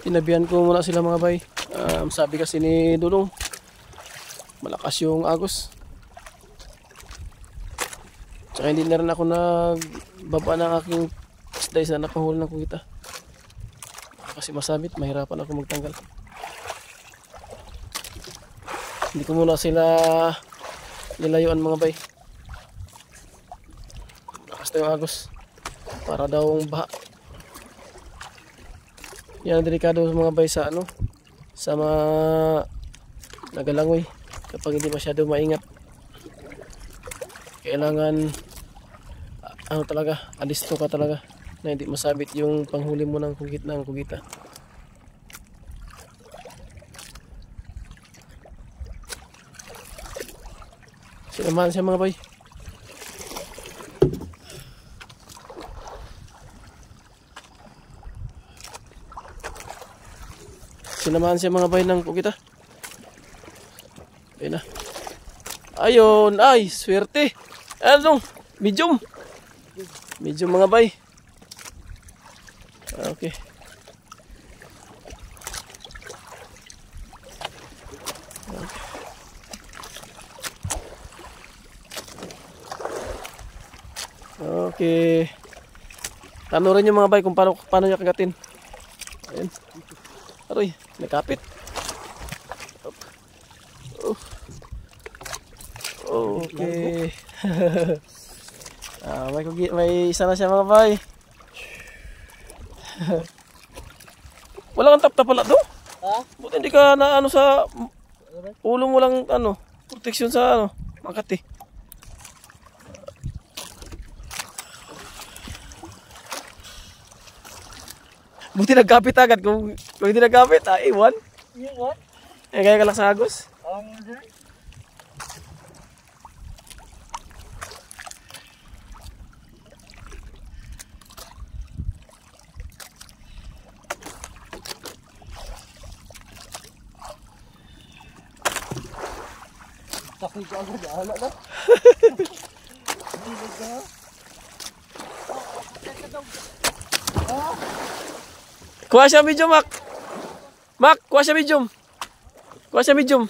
Tinabihan ko muna sila mga bay. Sabi kasi ni Dulong, malakas yung agos. Tsaka hindi na rin ako nagbaba ng aking isda sa napahuli ng kugita. Kasi masabit, mahirapan ako magtanggal. Hindi ko muna sila nilayuan mga bay. Lakas na yung agos. Para daw baha. Yan ang delikado mga bay sa sa mga nagalangoy kapag hindi masyado maingat. Kailangan talaga, alisto ka talaga na hindi masabit yung panghuli mo ng kugita. Sinamahan siya mga bay. Sinamahan siya mga bay ng kugita. Ayun na. Ayun, ay, swerte. Ano? Medium. Medium mga bay. Okay. Okay. Tanurin niyo mga bay kung paano niya kagatin. Ayun. Aroy, nakapit. Okay. May isa na siya mga bay. Wala kang tap-tap pala do? Ha? Buti hindi ka na sa ulo mo lang protection sa Makati. Buti nagkapit agad. Kung hindi nagkapit, iwan. Iwan? Kaya ka lang sa agos. Takay ka agad, ala na. Kuha siya medium, Mac. Mac, kuha siya medium. Kuha siya medium.